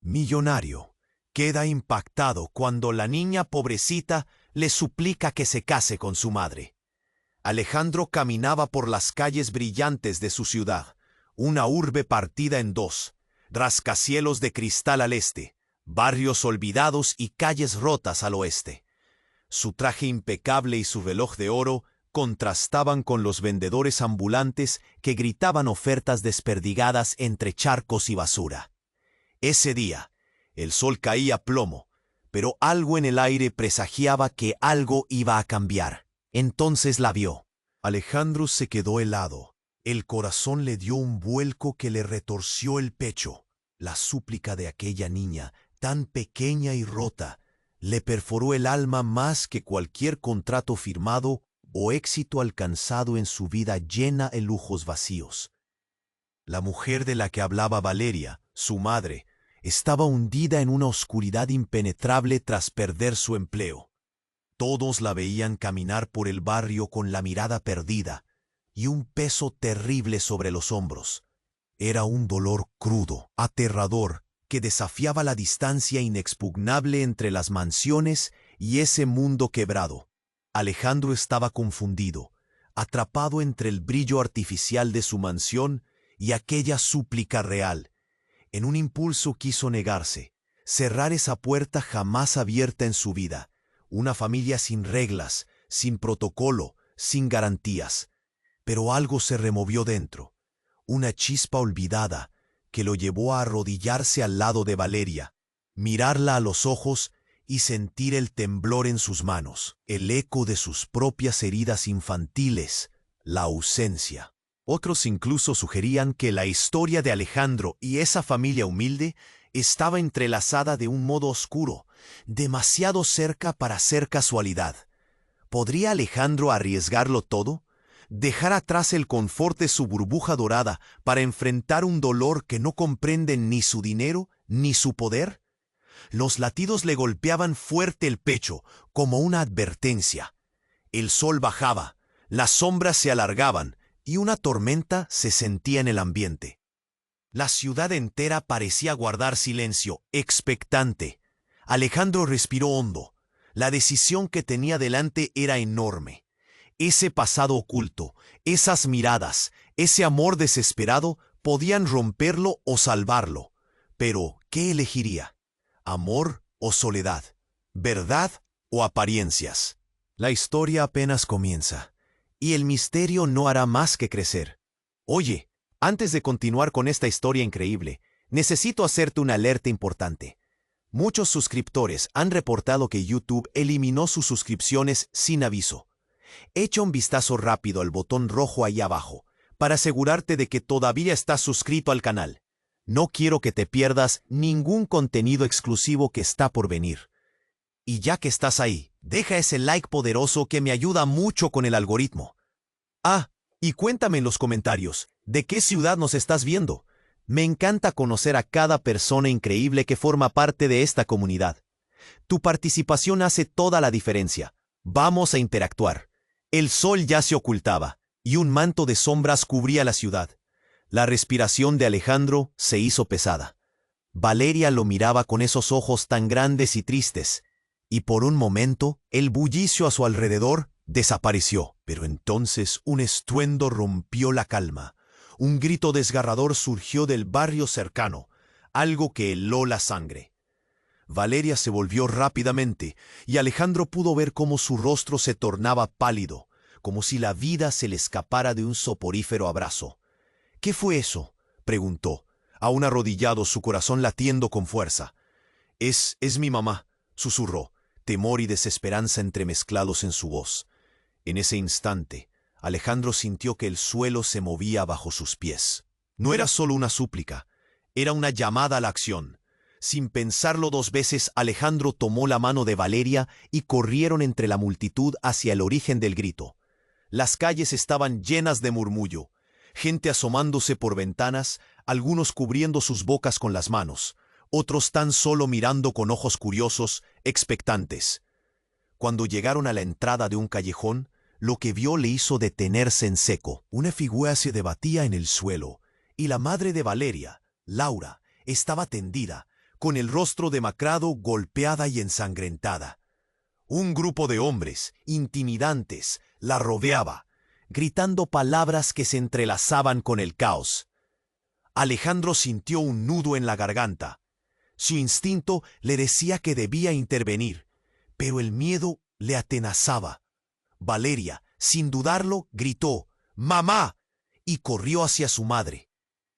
Millonario queda impactado cuando la niña pobrecita le suplica que se case con su madre. Alejandro caminaba por las calles brillantes de su ciudad, una urbe partida en dos, rascacielos de cristal al este, barrios olvidados y calles rotas al oeste. Su traje impecable y su reloj de oro contrastaban con los vendedores ambulantes que gritaban ofertas desperdigadas entre charcos y basura. Ese día, el sol caía a plomo, pero algo en el aire presagiaba que algo iba a cambiar. Entonces la vio. Alejandro se quedó helado. El corazón le dio un vuelco que le retorció el pecho. La súplica de aquella niña, tan pequeña y rota, le perforó el alma más que cualquier contrato firmado o éxito alcanzado en su vida llena de lujos vacíos. La mujer de la que hablaba Valeria, su madre, estaba hundida en una oscuridad impenetrable tras perder su empleo. Todos la veían caminar por el barrio con la mirada perdida y un peso terrible sobre los hombros. Era un dolor crudo, aterrador, que desafiaba la distancia inexpugnable entre las mansiones y ese mundo quebrado. Alejandro estaba confundido, atrapado entre el brillo artificial de su mansión y aquella súplica real. En un impulso quiso negarse, cerrar esa puerta jamás abierta en su vida, una familia sin reglas, sin protocolo, sin garantías. Pero algo se removió dentro, una chispa olvidada que lo llevó a arrodillarse al lado de Valeria, mirarla a los ojos y sentir el temblor en sus manos, el eco de sus propias heridas infantiles, la ausencia. Otros incluso sugerían que la historia de Alejandro y esa familia humilde estaba entrelazada de un modo oscuro, demasiado cerca para ser casualidad. ¿Podría Alejandro arriesgarlo todo? ¿Dejar atrás el confort de su burbuja dorada para enfrentar un dolor que no comprende ni su dinero ni su poder? Los latidos le golpeaban fuerte el pecho, como una advertencia. El sol bajaba, las sombras se alargaban, y una tormenta se sentía en el ambiente. La ciudad entera parecía guardar silencio, expectante. Alejandro respiró hondo. La decisión que tenía delante era enorme. Ese pasado oculto, esas miradas, ese amor desesperado podían romperlo o salvarlo. Pero, ¿qué elegiría? ¿Amor o soledad? ¿Verdad o apariencias? La historia apenas comienza. Y el misterio no hará más que crecer. Oye, antes de continuar con esta historia increíble, necesito hacerte una alerta importante. Muchos suscriptores han reportado que YouTube eliminó sus suscripciones sin aviso. Echa un vistazo rápido al botón rojo ahí abajo, para asegurarte de que todavía estás suscrito al canal. No quiero que te pierdas ningún contenido exclusivo que está por venir. Y ya que estás ahí, deja ese like poderoso que me ayuda mucho con el algoritmo. Ah, y cuéntame en los comentarios, ¿de qué ciudad nos estás viendo? Me encanta conocer a cada persona increíble que forma parte de esta comunidad. Tu participación hace toda la diferencia. Vamos a interactuar. El sol ya se ocultaba, y un manto de sombras cubría la ciudad. La respiración de Alejandro se hizo pesada. Valeria lo miraba con esos ojos tan grandes y tristes, y por un momento el bullicio a su alrededor desapareció. Pero entonces un estruendo rompió la calma. Un grito desgarrador surgió del barrio cercano, algo que heló la sangre. Valeria se volvió rápidamente, y Alejandro pudo ver cómo su rostro se tornaba pálido, como si la vida se le escapara de un soporífero abrazo. ¿Qué fue eso?, preguntó, aún arrodillado, su corazón latiendo con fuerza. Es mi mamá», susurró, temor y desesperanza entremezclados en su voz. En ese instante, Alejandro sintió que el suelo se movía bajo sus pies. No era solo una súplica, era una llamada a la acción. Sin pensarlo dos veces, Alejandro tomó la mano de Valeria y corrieron entre la multitud hacia el origen del grito. Las calles estaban llenas de murmullo, gente asomándose por ventanas, algunos cubriendo sus bocas con las manos, otros tan solo mirando con ojos curiosos, expectantes. Cuando llegaron a la entrada de un callejón, lo que vio le hizo detenerse en seco. Una figura se debatía en el suelo, y la madre de Valeria, Laura, estaba tendida, con el rostro demacrado, golpeada y ensangrentada. Un grupo de hombres, intimidantes, la rodeaba, gritando palabras que se entrelazaban con el caos. Alejandro sintió un nudo en la garganta. Su instinto le decía que debía intervenir, pero el miedo le atenazaba. Valeria, sin dudarlo, gritó «¡Mamá!» y corrió hacia su madre.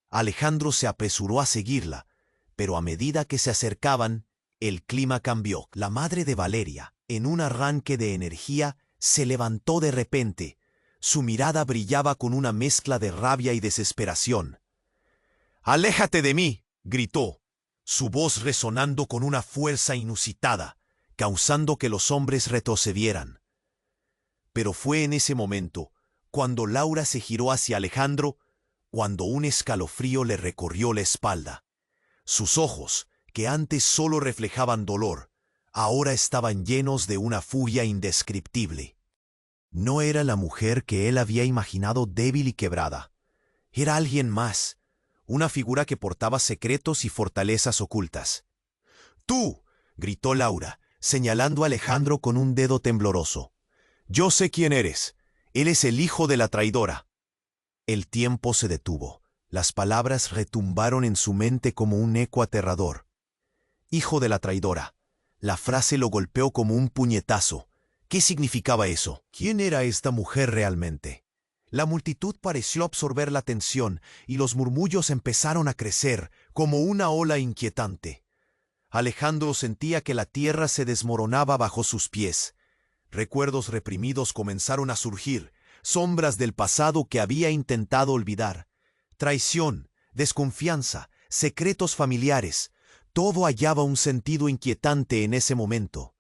Alejandro se apresuró a seguirla, pero a medida que se acercaban, el clima cambió. La madre de Valeria, en un arranque de energía, se levantó de repente. Su mirada brillaba con una mezcla de rabia y desesperación. «¡Aléjate de mí!», gritó, su voz resonando con una fuerza inusitada, causando que los hombres retrocedieran. Pero fue en ese momento, cuando Laura se giró hacia Alejandro, cuando un escalofrío le recorrió la espalda. Sus ojos, que antes solo reflejaban dolor, ahora estaban llenos de una furia indescriptible. No era la mujer que él había imaginado débil y quebrada. Era alguien más, una figura que portaba secretos y fortalezas ocultas. «¡Tú!», gritó Laura, señalando a Alejandro con un dedo tembloroso. «Yo sé quién eres. Él es el hijo de la traidora». El tiempo se detuvo. Las palabras retumbaron en su mente como un eco aterrador. «Hijo de la traidora». La frase lo golpeó como un puñetazo. ¿Qué significaba eso? ¿Quién era esta mujer realmente? La multitud pareció absorber la atención y los murmullos empezaron a crecer como una ola inquietante. Alejandro sentía que la tierra se desmoronaba bajo sus pies. Recuerdos reprimidos comenzaron a surgir, sombras del pasado que había intentado olvidar. Traición, desconfianza, secretos familiares, todo hallaba un sentido inquietante en ese momento.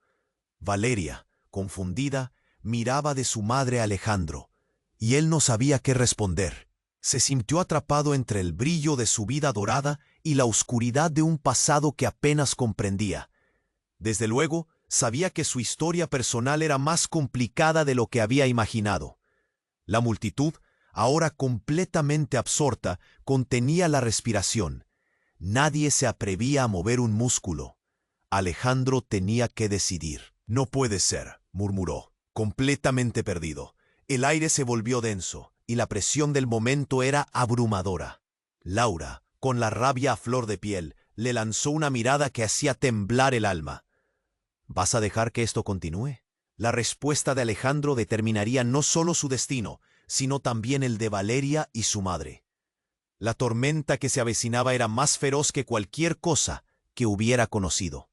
Valeria, confundida, miraba de su madre a Alejandro, y él no sabía qué responder. Se sintió atrapado entre el brillo de su vida dorada y la oscuridad de un pasado que apenas comprendía. Desde luego, sabía que su historia personal era más complicada de lo que había imaginado. La multitud, ahora completamente absorta, contenía la respiración. Nadie se atrevía a mover un músculo. Alejandro tenía que decidir. «No puede ser», murmuró, completamente perdido. El aire se volvió denso, y la presión del momento era abrumadora. Laura, con la rabia a flor de piel, le lanzó una mirada que hacía temblar el alma. «¿Vas a dejar que esto continúe?». La respuesta de Alejandro determinaría no solo su destino, sino también el de Valeria y su madre. La tormenta que se avecinaba era más feroz que cualquier cosa que hubiera conocido.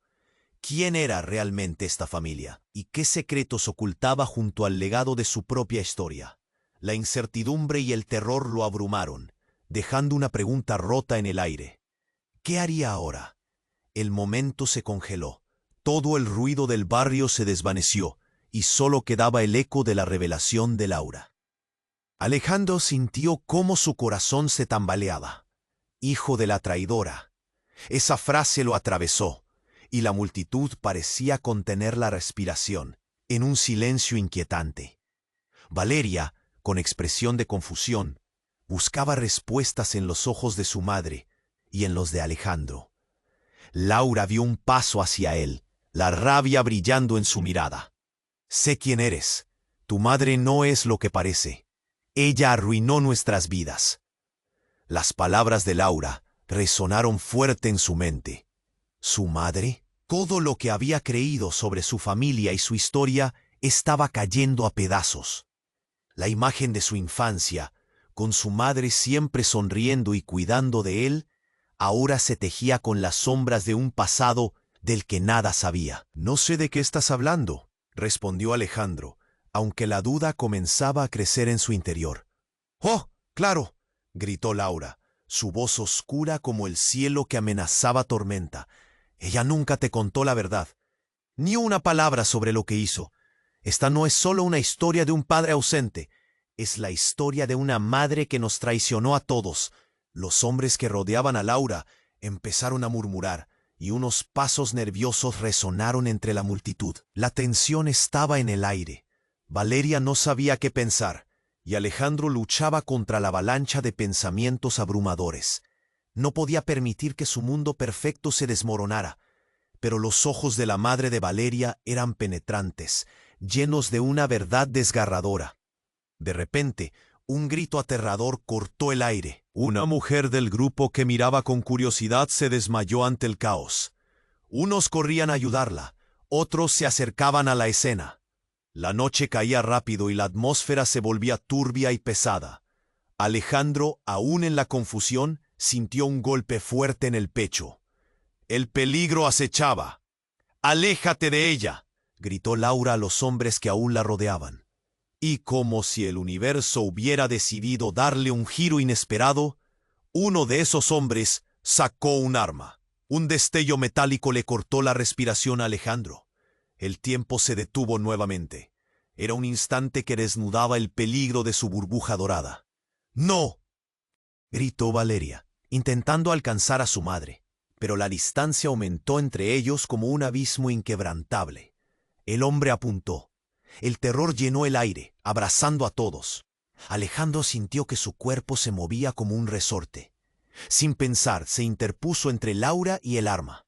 ¿Quién era realmente esta familia? ¿Y qué secretos ocultaba junto al legado de su propia historia? La incertidumbre y el terror lo abrumaron, dejando una pregunta rota en el aire. ¿Qué haría ahora? El momento se congeló. Todo el ruido del barrio se desvaneció, y solo quedaba el eco de la revelación de Laura. Alejandro sintió cómo su corazón se tambaleaba. «Hijo de la traidora». Esa frase lo atravesó, y la multitud parecía contener la respiración, en un silencio inquietante. Valeria, con expresión de confusión, buscaba respuestas en los ojos de su madre y en los de Alejandro. Laura dio un paso hacia él, la rabia brillando en su mirada. «Sé quién eres. Tu madre no es lo que parece. Ella arruinó nuestras vidas». Las palabras de Laura resonaron fuerte en su mente. ¿Su madre? Todo lo que había creído sobre su familia y su historia estaba cayendo a pedazos. La imagen de su infancia, con su madre siempre sonriendo y cuidando de él, ahora se tejía con las sombras de un pasado del que nada sabía. «No sé de qué estás hablando», respondió Alejandro, aunque la duda comenzaba a crecer en su interior. «¡Oh, claro!», gritó Laura, su voz oscura como el cielo que amenazaba tormenta. «Ella nunca te contó la verdad. Ni una palabra sobre lo que hizo. Esta no es solo una historia de un padre ausente. Es la historia de una madre que nos traicionó a todos». Los hombres que rodeaban a Laura empezaron a murmurar, y unos pasos nerviosos resonaron entre la multitud. La tensión estaba en el aire. Valeria no sabía qué pensar, y Alejandro luchaba contra la avalancha de pensamientos abrumadores. No podía permitir que su mundo perfecto se desmoronara, pero los ojos de la madre de Valeria eran penetrantes, llenos de una verdad desgarradora. De repente, un grito aterrador cortó el aire. Una mujer del grupo que miraba con curiosidad se desmayó ante el caos. Unos corrían a ayudarla, otros se acercaban a la escena. La noche caía rápido y la atmósfera se volvía turbia y pesada. Alejandro, aún en la confusión, sintió un golpe fuerte en el pecho. El peligro acechaba. «¡Aléjate de ella!», gritó Laura a los hombres que aún la rodeaban. Y como si el universo hubiera decidido darle un giro inesperado, uno de esos hombres sacó un arma. Un destello metálico le cortó la respiración a Alejandro. El tiempo se detuvo nuevamente. Era un instante que desnudaba el peligro de su burbuja dorada. «¡No!», gritó Valeria, intentando alcanzar a su madre, pero la distancia aumentó entre ellos como un abismo inquebrantable. El hombre apuntó. El terror llenó el aire, abrazando a todos. Alejandro sintió que su cuerpo se movía como un resorte. Sin pensar, se interpuso entre Laura y el arma.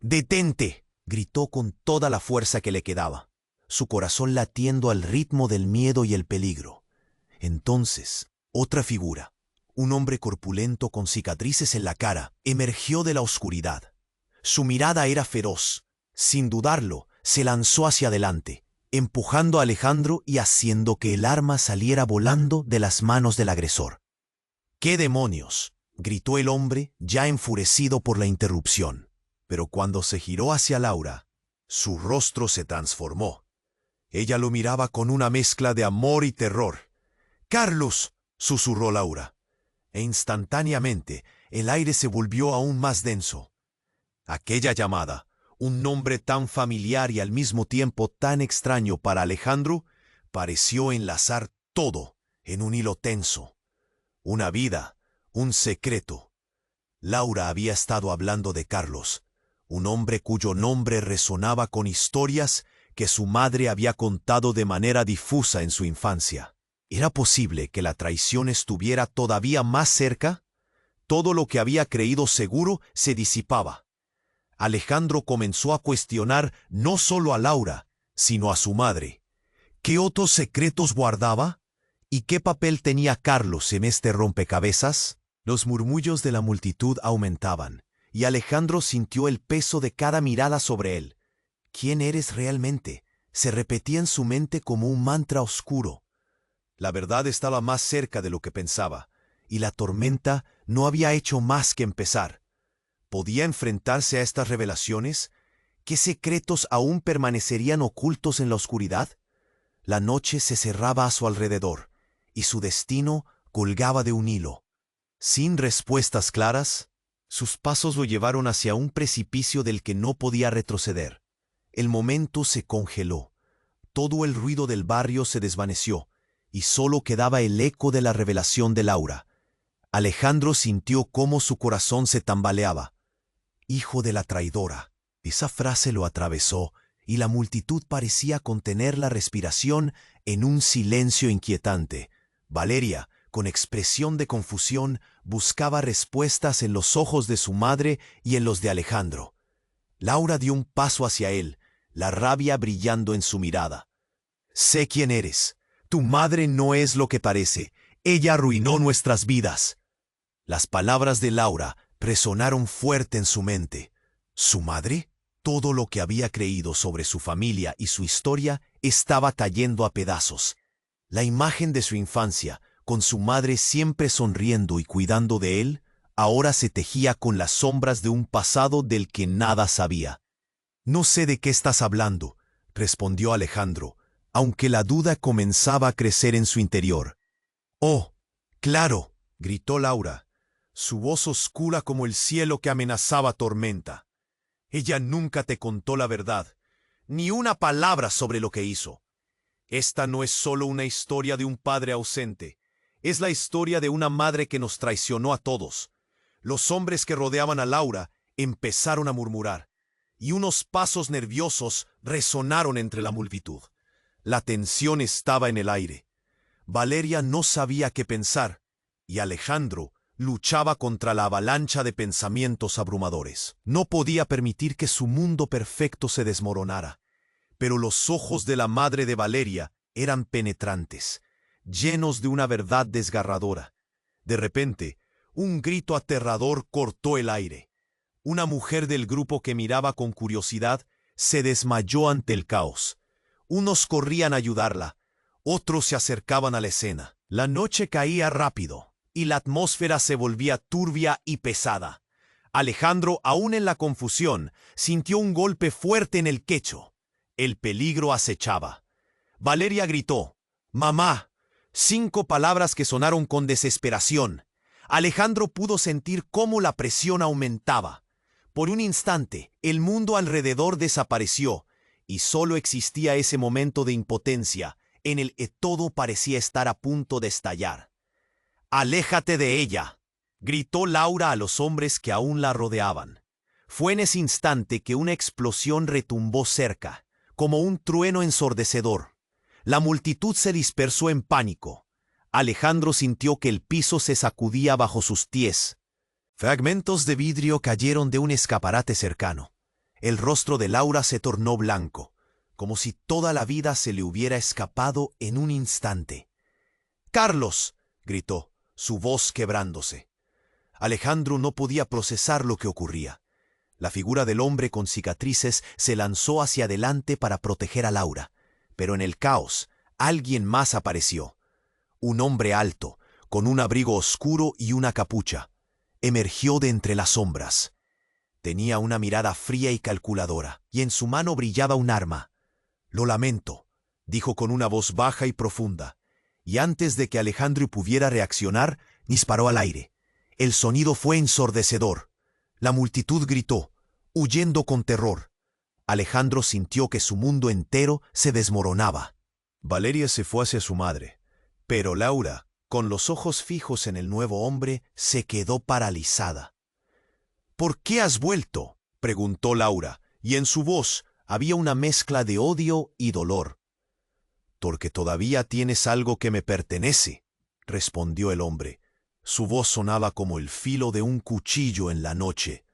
«¡Detente!», gritó con toda la fuerza que le quedaba, su corazón latiendo al ritmo del miedo y el peligro. Entonces, otra figura, un hombre corpulento con cicatrices en la cara, emergió de la oscuridad. Su mirada era feroz. Sin dudarlo, se lanzó hacia adelante, empujando a Alejandro y haciendo que el arma saliera volando de las manos del agresor. «¡Qué demonios!», gritó el hombre, ya enfurecido por la interrupción. Pero cuando se giró hacia Laura, su rostro se transformó. Ella lo miraba con una mezcla de amor y terror. «¡Carlos!», susurró Laura. E instantáneamente el aire se volvió aún más denso. Aquella llamada, un nombre tan familiar y al mismo tiempo tan extraño para Alejandro, pareció enlazar todo en un hilo tenso. Una vida, un secreto. Laura había estado hablando de Carlos, un hombre cuyo nombre resonaba con historias que su madre había contado de manera difusa en su infancia. ¿Era posible que la traición estuviera todavía más cerca? Todo lo que había creído seguro se disipaba. Alejandro comenzó a cuestionar no solo a Laura, sino a su madre. ¿Qué otros secretos guardaba? ¿Y qué papel tenía Carlos en este rompecabezas? Los murmullos de la multitud aumentaban, y Alejandro sintió el peso de cada mirada sobre él. «¿Quién eres realmente?», se repetía en su mente como un mantra oscuro. La verdad estaba más cerca de lo que pensaba, y la tormenta no había hecho más que empezar. ¿Podía enfrentarse a estas revelaciones? ¿Qué secretos aún permanecerían ocultos en la oscuridad? La noche se cerraba a su alrededor, y su destino colgaba de un hilo. Sin respuestas claras, sus pasos lo llevaron hacia un precipicio del que no podía retroceder. El momento se congeló. Todo el ruido del barrio se desvaneció, y solo quedaba el eco de la revelación de Laura. Alejandro sintió cómo su corazón se tambaleaba. «Hijo de la traidora». Esa frase lo atravesó, y la multitud parecía contener la respiración en un silencio inquietante. Valeria, con expresión de confusión, buscaba respuestas en los ojos de su madre y en los de Alejandro. Laura dio un paso hacia él, la rabia brillando en su mirada. «Sé quién eres. Tu madre no es lo que parece. Ella arruinó nuestras vidas». Las palabras de Laura resonaron fuerte en su mente. ¿Su madre? Todo lo que había creído sobre su familia y su historia estaba cayendo a pedazos. La imagen de su infancia, con su madre siempre sonriendo y cuidando de él, ahora se tejía con las sombras de un pasado del que nada sabía. «No sé de qué estás hablando», respondió Alejandro, aunque la duda comenzaba a crecer en su interior. «Oh, claro», gritó Laura, su voz oscura como el cielo que amenazaba tormenta. «Ella nunca te contó la verdad, ni una palabra sobre lo que hizo. Esta no es solo una historia de un padre ausente, es la historia de una madre que nos traicionó a todos». Los hombres que rodeaban a Laura empezaron a murmurar, y unos pasos nerviosos resonaron entre la multitud. La tensión estaba en el aire. Valeria no sabía qué pensar, y Alejandro luchaba contra la avalancha de pensamientos abrumadores. No podía permitir que su mundo perfecto se desmoronara. Pero los ojos de la madre de Valeria eran penetrantes, llenos de una verdad desgarradora. De repente, un grito aterrador cortó el aire. Una mujer del grupo que miraba con curiosidad se desmayó ante el caos. Unos corrían a ayudarla, otros se acercaban a la escena. La noche caía rápido y la atmósfera se volvía turbia y pesada. Alejandro, aún en la confusión, sintió un golpe fuerte en el quecho. El peligro acechaba. Valeria gritó: «¡Mamá!». 5 palabras que sonaron con desesperación. Alejandro pudo sentir cómo la presión aumentaba. Por un instante, el mundo alrededor desapareció, y solo existía ese momento de impotencia en el que todo parecía estar a punto de estallar. «¡Aléjate de ella!», gritó Laura a los hombres que aún la rodeaban. Fue en ese instante que una explosión retumbó cerca, como un trueno ensordecedor. La multitud se dispersó en pánico. Alejandro sintió que el piso se sacudía bajo sus pies. Fragmentos de vidrio cayeron de un escaparate cercano. El rostro de Laura se tornó blanco, como si toda la vida se le hubiera escapado en un instante. «¡Carlos!», gritó, su voz quebrándose. Alejandro no podía procesar lo que ocurría. La figura del hombre con cicatrices se lanzó hacia adelante para proteger a Laura, pero en el caos, alguien más apareció. Un hombre alto, con un abrigo oscuro y una capucha. Emergió de entre las sombras. Tenía una mirada fría y calculadora, y en su mano brillaba un arma. «Lo lamento», dijo con una voz baja y profunda, y antes de que Alejandro pudiera reaccionar, disparó al aire. El sonido fue ensordecedor. La multitud gritó, huyendo con terror. Alejandro sintió que su mundo entero se desmoronaba. Valeria se fue hacia su madre, pero Laura, con los ojos fijos en el nuevo hombre, se quedó paralizada. «¿Por qué has vuelto?», preguntó Laura, y en su voz había una mezcla de odio y dolor. «Porque todavía tienes algo que me pertenece», respondió el hombre. Su voz sonaba como el filo de un cuchillo en la noche.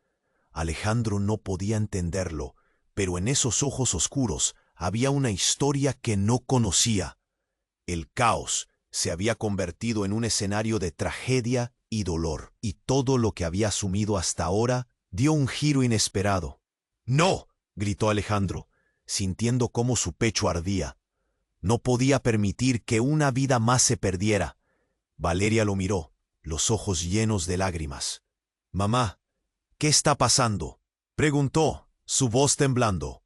Alejandro no podía entenderlo, pero en esos ojos oscuros había una historia que no conocía. El caos se había convertido en un escenario de tragedia y dolor, y todo lo que había asumido hasta ahora dio un giro inesperado. «¡No!», gritó Alejandro, sintiendo cómo su pecho ardía. No podía permitir que una vida más se perdiera. Valeria lo miró, los ojos llenos de lágrimas. «Mamá, ¿qué está pasando?», preguntó, su voz temblando.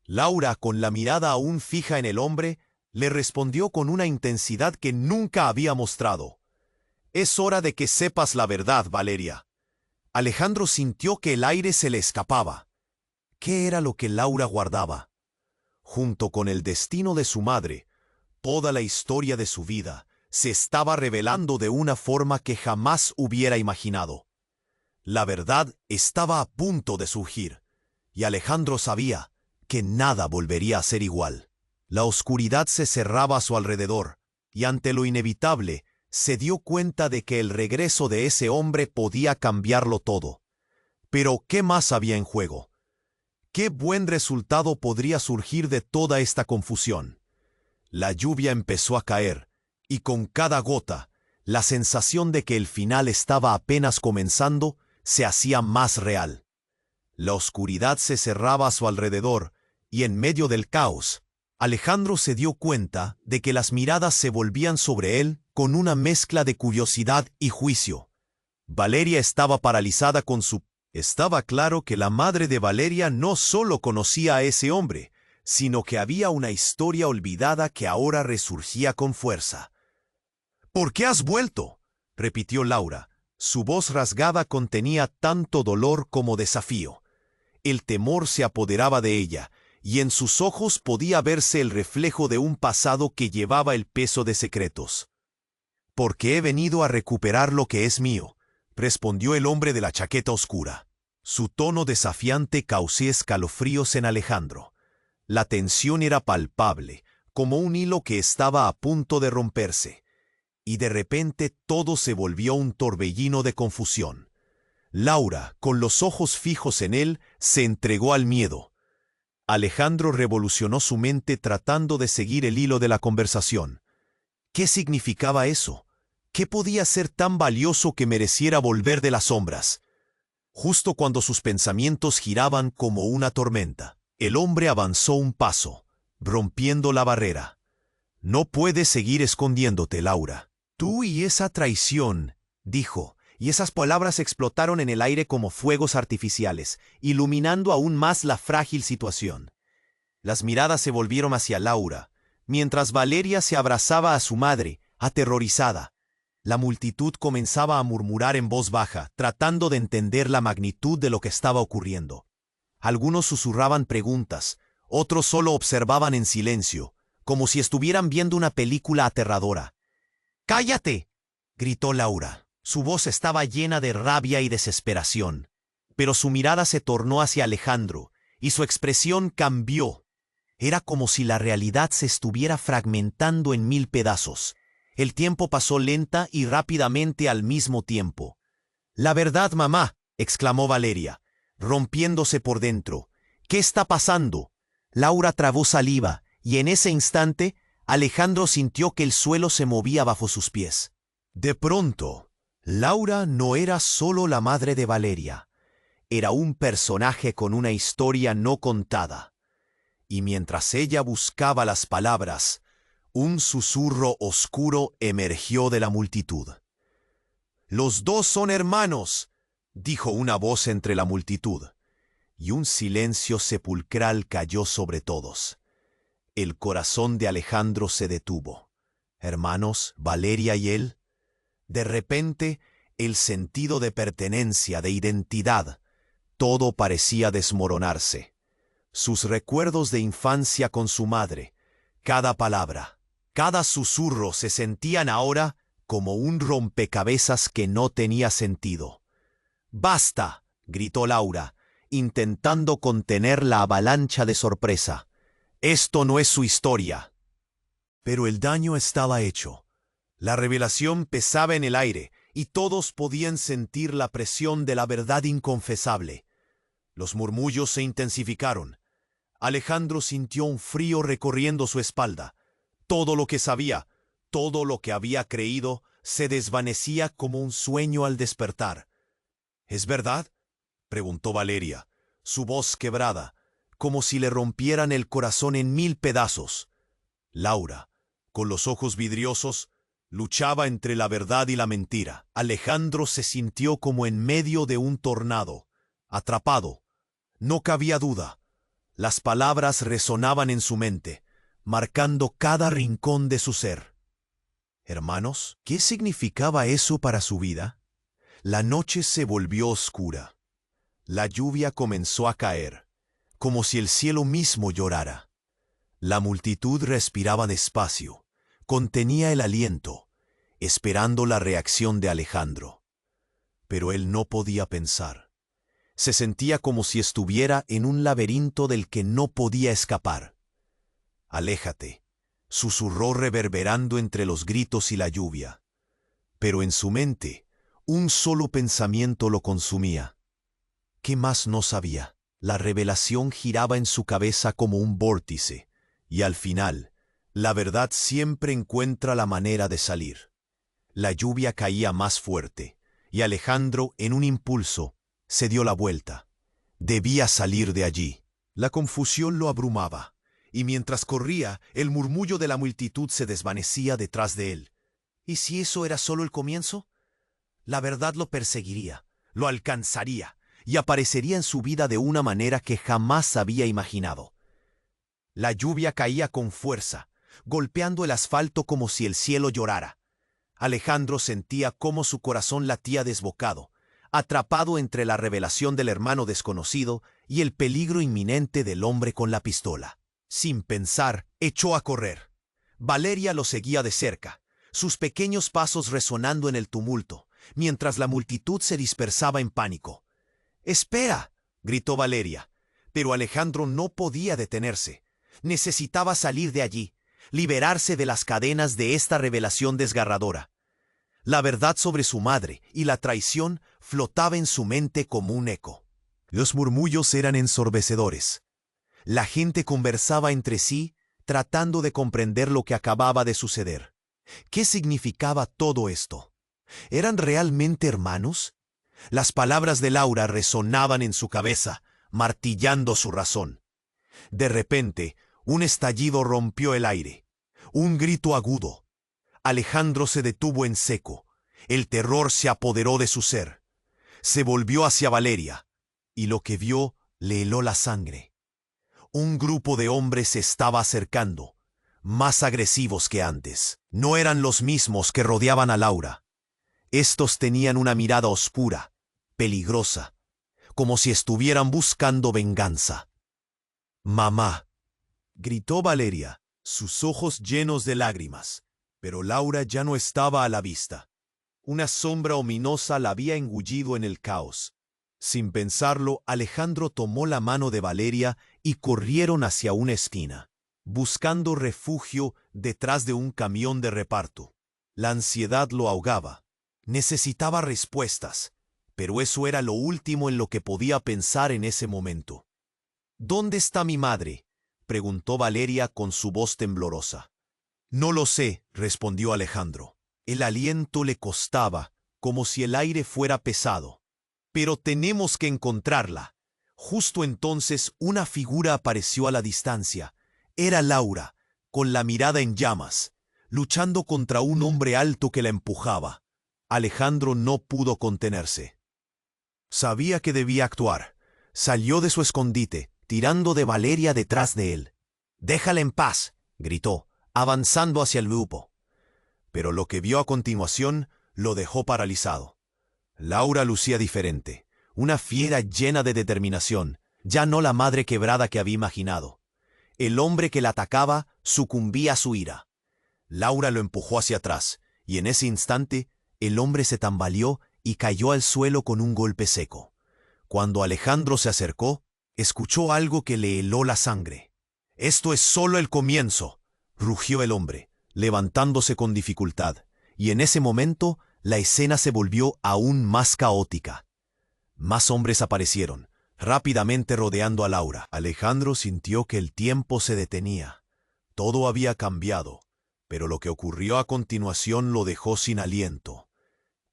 Laura, con la mirada aún fija en el hombre, le respondió con una intensidad que nunca había mostrado. «Es hora de que sepas la verdad, Valeria». Alejandro sintió que el aire se le escapaba. ¿Qué era lo que Laura guardaba? Junto con el destino de su madre, toda la historia de su vida se estaba revelando de una forma que jamás hubiera imaginado. La verdad estaba a punto de surgir, y Alejandro sabía que nada volvería a ser igual. La oscuridad se cerraba a su alrededor, y ante lo inevitable, se dio cuenta de que el regreso de ese hombre podía cambiarlo todo. Pero, ¿qué más había en juego? ¿Qué buen resultado podría surgir de toda esta confusión? La lluvia empezó a caer, y con cada gota, la sensación de que el final estaba apenas comenzando se hacía más real. La oscuridad se cerraba a su alrededor, y en medio del caos, Alejandro se dio cuenta de que las miradas se volvían sobre él con una mezcla de curiosidad y juicio. Valeria estaba paralizada con su... Estaba claro que la madre de Valeria no solo conocía a ese hombre, sino que había una historia olvidada que ahora resurgía con fuerza. «¿Por qué has vuelto?», repitió Laura. Su voz rasgada contenía tanto dolor como desafío. El temor se apoderaba de ella, y en sus ojos podía verse el reflejo de un pasado que llevaba el peso de secretos. «Porque he venido a recuperar lo que es mío», respondió el hombre de la chaqueta oscura. Su tono desafiante causó escalofríos en Alejandro. La tensión era palpable, como un hilo que estaba a punto de romperse. y de repente todo se volvió un torbellino de confusión. Laura, con los ojos fijos en él, se entregó al miedo. Alejandro revolucionó su mente tratando de seguir el hilo de la conversación. ¿Qué significaba eso? ¿Qué podía ser tan valioso que mereciera volver de las sombras? Justo cuando sus pensamientos giraban como una tormenta, el hombre avanzó un paso, rompiendo la barrera. «No puedes seguir escondiéndote, Laura. Tú y esa traición», dijo, y esas palabras explotaron en el aire como fuegos artificiales, iluminando aún más la frágil situación. Las miradas se volvieron hacia Laura, mientras Valeria se abrazaba a su madre, aterrorizada. La multitud comenzaba a murmurar en voz baja, tratando de entender la magnitud de lo que estaba ocurriendo. Algunos susurraban preguntas, otros solo observaban en silencio, como si estuvieran viendo una película aterradora. «¡Cállate!», gritó Laura. Su voz estaba llena de rabia y desesperación, pero su mirada se tornó hacia Alejandro, y su expresión cambió. Era como si la realidad se estuviera fragmentando en 1000 pedazos. El tiempo pasó lenta y rápidamente al mismo tiempo. «La verdad, mamá», exclamó Valeria, rompiéndose por dentro. «¿Qué está pasando?». Laura tragó saliva, y en ese instante, Alejandro sintió que el suelo se movía bajo sus pies. De pronto, Laura no era solo la madre de Valeria. Era un personaje con una historia no contada. Y mientras ella buscaba las palabras, un susurro oscuro emergió de la multitud. «Los dos son hermanos», dijo una voz entre la multitud, y un silencio sepulcral cayó sobre todos. El corazón de Alejandro se detuvo. ¿Hermanos, Valeria y él? De repente, el sentido de pertenencia, de identidad, todo parecía desmoronarse. Sus recuerdos de infancia con su madre, cada palabra, cada susurro se sentían ahora como un rompecabezas que no tenía sentido. «¡Basta!», gritó Laura, intentando contener la avalancha de sorpresa. «Esto no es su historia». Pero el daño estaba hecho. La revelación pesaba en el aire, y todos podían sentir la presión de la verdad inconfesable. Los murmullos se intensificaron. Alejandro sintió un frío recorriendo su espalda. Todo lo que sabía, todo lo que había creído, se desvanecía como un sueño al despertar. «¿Es verdad?», preguntó Valeria, su voz quebrada, como si le rompieran el corazón en 1000 pedazos. Laura, con los ojos vidriosos, luchaba entre la verdad y la mentira. Alejandro se sintió como en medio de un tornado, atrapado. No cabía duda. Las palabras resonaban en su mente, marcando cada rincón de su ser. Hermanos, ¿qué significaba eso para su vida? La noche se volvió oscura. La lluvia comenzó a caer, como si el cielo mismo llorara. La multitud respiraba despacio, contenía el aliento, esperando la reacción de Alejandro. Pero él no podía pensar. Se sentía como si estuviera en un laberinto del que no podía escapar. «Aléjate», susurró reverberando entre los gritos y la lluvia. Pero en su mente, un solo pensamiento lo consumía. ¿Qué más no sabía? La revelación giraba en su cabeza como un vórtice, y al final, la verdad siempre encuentra la manera de salir. La lluvia caía más fuerte, y Alejandro, en un impulso, se dio la vuelta. Debía salir de allí. La confusión lo abrumaba, y mientras corría, el murmullo de la multitud se desvanecía detrás de él. ¿Y si eso era solo el comienzo? La verdad lo perseguiría, lo alcanzaría, y aparecería en su vida de una manera que jamás había imaginado. La lluvia caía con fuerza, golpeando el asfalto como si el cielo llorara. Alejandro sentía cómo su corazón latía desbocado, atrapado entre la revelación del hermano desconocido y el peligro inminente del hombre con la pistola. Sin pensar, echó a correr. Valeria lo seguía de cerca, sus pequeños pasos resonando en el tumulto, mientras la multitud se dispersaba en pánico. «¡Espera!», gritó Valeria, pero Alejandro no podía detenerse. Necesitaba salir de allí, liberarse de las cadenas de esta revelación desgarradora. La verdad sobre su madre y la traición flotaba en su mente como un eco. Los murmullos eran ensordecedores. La gente conversaba entre sí, tratando de comprender lo que acababa de suceder. ¿Qué significaba todo esto? ¿Eran realmente hermanos? Las palabras de Laura resonaban en su cabeza, martillando su razón. De repente, un estallido rompió el aire. Un grito agudo. Alejandro se detuvo en seco. El terror se apoderó de su ser. Se volvió hacia Valeria, y lo que vio le heló la sangre. Un grupo de hombres se estaba acercando, más agresivos que antes. No eran los mismos que rodeaban a Laura. Estos tenían una mirada oscura, peligrosa, como si estuvieran buscando venganza. «Mamá», gritó Valeria, sus ojos llenos de lágrimas, pero Laura ya no estaba a la vista. Una sombra ominosa la había engullido en el caos. Sin pensarlo, Alejandro tomó la mano de Valeria y corrieron hacia una esquina, buscando refugio detrás de un camión de reparto. La ansiedad lo ahogaba. Necesitaba respuestas, pero eso era lo último en lo que podía pensar en ese momento. «¿Dónde está mi madre?», preguntó Valeria con su voz temblorosa. «No lo sé», respondió Alejandro. El aliento le costaba, como si el aire fuera pesado. «Pero tenemos que encontrarla». Justo entonces una figura apareció a la distancia. Era Laura, con la mirada en llamas, luchando contra un hombre alto que la empujaba. Alejandro no pudo contenerse. Sabía que debía actuar. Salió de su escondite, tirando de Valeria detrás de él. «Déjala en paz», gritó, avanzando hacia el grupo. Pero lo que vio a continuación lo dejó paralizado. Laura lucía diferente, una fiera llena de determinación, ya no la madre quebrada que había imaginado. El hombre que la atacaba sucumbía a su ira. Laura lo empujó hacia atrás, y en ese instante el hombre se tambaleó y cayó al suelo con un golpe seco. Cuando Alejandro se acercó, escuchó algo que le heló la sangre. «Esto es solo el comienzo», rugió el hombre, levantándose con dificultad, y en ese momento la escena se volvió aún más caótica. Más hombres aparecieron, rápidamente rodeando a Laura. Alejandro sintió que el tiempo se detenía. Todo había cambiado, pero lo que ocurrió a continuación lo dejó sin aliento.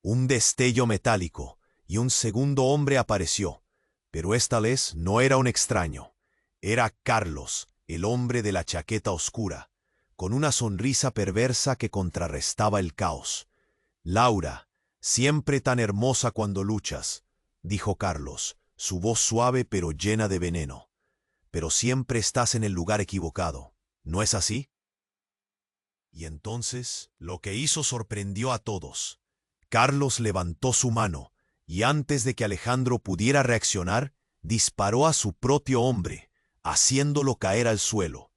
Un destello metálico, y un segundo hombre apareció, pero esta vez no era un extraño. Era Carlos, el hombre de la chaqueta oscura, con una sonrisa perversa que contrarrestaba el caos. «Laura, siempre tan hermosa cuando luchas», dijo Carlos, su voz suave pero llena de veneno. «Pero siempre estás en el lugar equivocado, ¿no es así?». Y entonces, lo que hizo sorprendió a todos. Carlos levantó su mano, y antes de que Alejandro pudiera reaccionar, disparó a su propio hombre, haciéndolo caer al suelo.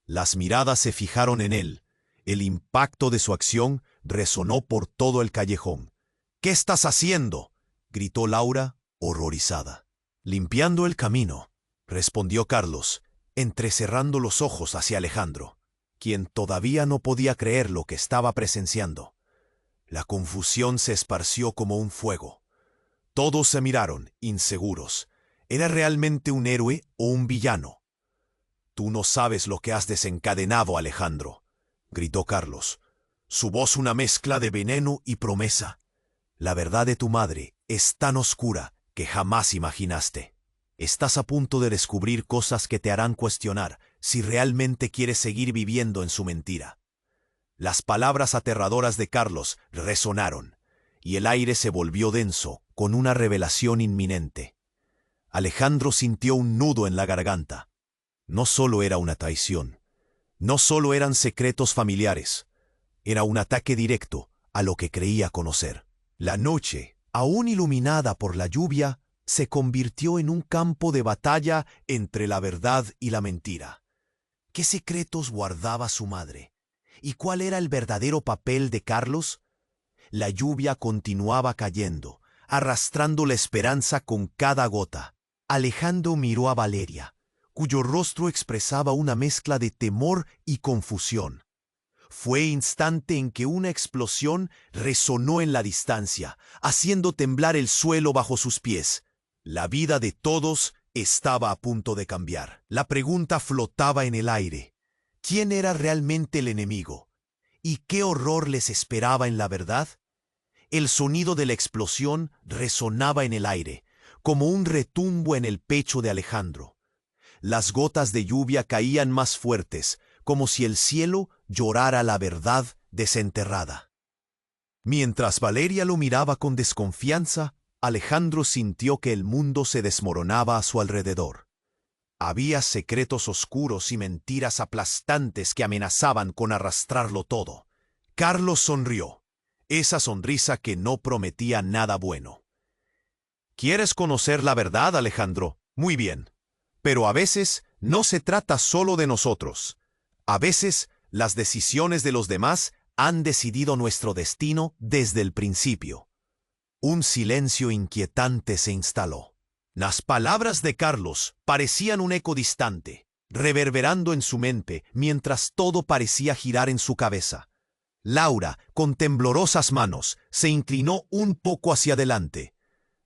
Las miradas se fijaron en él. El impacto de su acción resonó por todo el callejón. «¿Qué estás haciendo?», gritó Laura, horrorizada. «Limpiando el camino», respondió Carlos, entrecerrando los ojos hacia Alejandro, quien todavía no podía creer lo que estaba presenciando. La confusión se esparció como un fuego. Todos se miraron, inseguros. ¿Era realmente un héroe o un villano? «Tú no sabes lo que has desencadenado, Alejandro», gritó Carlos, su voz una mezcla de veneno y promesa. «La verdad de tu madre es tan oscura que jamás imaginaste. Estás a punto de descubrir cosas que te harán cuestionar si realmente quieres seguir viviendo en su mentira». Las palabras aterradoras de Carlos resonaron, y el aire se volvió denso con una revelación inminente. Alejandro sintió un nudo en la garganta. No solo era una traición, no solo eran secretos familiares, era un ataque directo a lo que creía conocer. La noche, aún iluminada por la lluvia, se convirtió en un campo de batalla entre la verdad y la mentira. ¿Qué secretos guardaba su madre? ¿Y cuál era el verdadero papel de Carlos? La lluvia continuaba cayendo, arrastrando la esperanza con cada gota. Alejandro miró a Valeria, cuyo rostro expresaba una mezcla de temor y confusión. Fue instante en que una explosión resonó en la distancia, haciendo temblar el suelo bajo sus pies. La vida de todos estaba a punto de cambiar. La pregunta flotaba en el aire. ¿Quién era realmente el enemigo? ¿Y qué horror les esperaba en la verdad? El sonido de la explosión resonaba en el aire, como un retumbo en el pecho de Alejandro. Las gotas de lluvia caían más fuertes, como si el cielo llorara la verdad desenterrada. Mientras Valeria lo miraba con desconfianza, Alejandro sintió que el mundo se desmoronaba a su alrededor. Había secretos oscuros y mentiras aplastantes que amenazaban con arrastrarlo todo. Carlos sonrió, esa sonrisa que no prometía nada bueno. ¿Quieres conocer la verdad, Alejandro? Muy bien. Pero a veces no se trata solo de nosotros. A veces las decisiones de los demás han decidido nuestro destino desde el principio. Un silencio inquietante se instaló. Las palabras de Carlos parecían un eco distante, reverberando en su mente mientras todo parecía girar en su cabeza. Laura, con temblorosas manos, se inclinó un poco hacia adelante.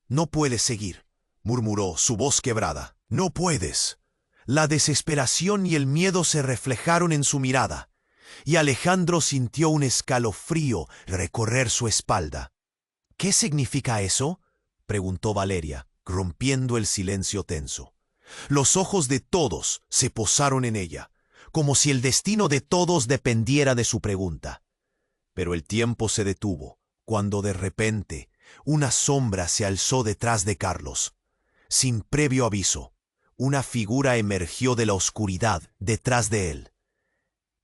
«No puedes seguir», murmuró, su voz quebrada. «No puedes». La desesperación y el miedo se reflejaron en su mirada, y Alejandro sintió un escalofrío recorrer su espalda. «¿Qué significa eso?», preguntó Valeria, rompiendo el silencio tenso. Los ojos de todos se posaron en ella, como si el destino de todos dependiera de su pregunta. Pero el tiempo se detuvo, cuando de repente una sombra se alzó detrás de Carlos. Sin previo aviso, una figura emergió de la oscuridad detrás de él.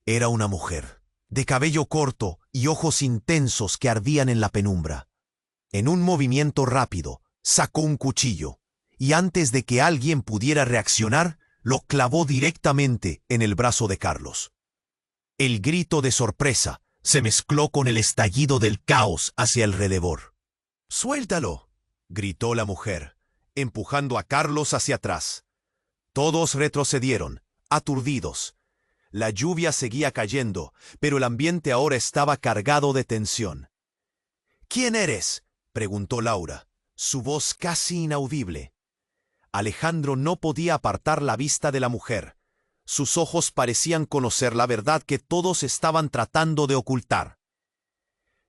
Era una mujer, de cabello corto y ojos intensos que ardían en la penumbra. En un movimiento rápido, sacó un cuchillo, y antes de que alguien pudiera reaccionar, lo clavó directamente en el brazo de Carlos. El grito de sorpresa se mezcló con el estallido del caos hacia alrededor. «¡Suéltalo!», gritó la mujer, empujando a Carlos hacia atrás. Todos retrocedieron, aturdidos. La lluvia seguía cayendo, pero el ambiente ahora estaba cargado de tensión. «¿Quién eres?», preguntó Laura, su voz casi inaudible. Alejandro no podía apartar la vista de la mujer. Sus ojos parecían conocer la verdad que todos estaban tratando de ocultar.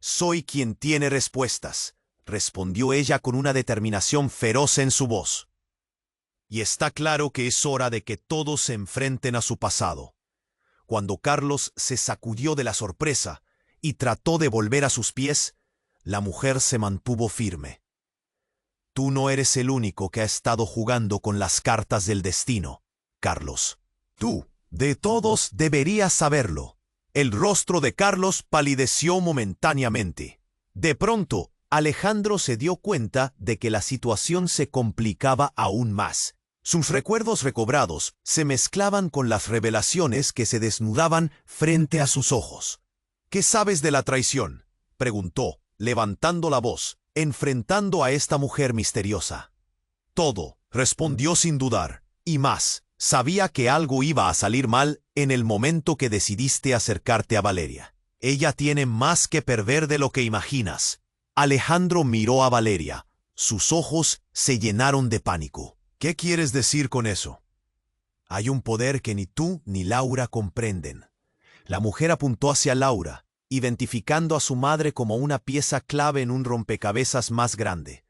«Soy quien tiene respuestas», respondió ella con una determinación feroz en su voz. «Y está claro que es hora de que todos se enfrenten a su pasado». Cuando Carlos se sacudió de la sorpresa y trató de volver a sus pies, la mujer se mantuvo firme. «Tú no eres el único que ha estado jugando con las cartas del destino, Carlos. Tú, de todos, deberías saberlo». El rostro de Carlos palideció momentáneamente. De pronto, Alejandro se dio cuenta de que la situación se complicaba aún más. Sus recuerdos recobrados se mezclaban con las revelaciones que se desnudaban frente a sus ojos. «¿Qué sabes de la traición?», preguntó, levantando la voz, enfrentando a esta mujer misteriosa. «Todo», respondió sin dudar, «y más. Sabía que algo iba a salir mal en el momento que decidiste acercarte a Valeria. Ella tiene más que perder de lo que imaginas». Alejandro miró a Valeria. Sus ojos se llenaron de pánico. «¿Qué quieres decir con eso?». «Hay un poder que ni tú ni Laura comprenden». La mujer apuntó hacia Laura, identificando a su madre como una pieza clave en un rompecabezas más grande.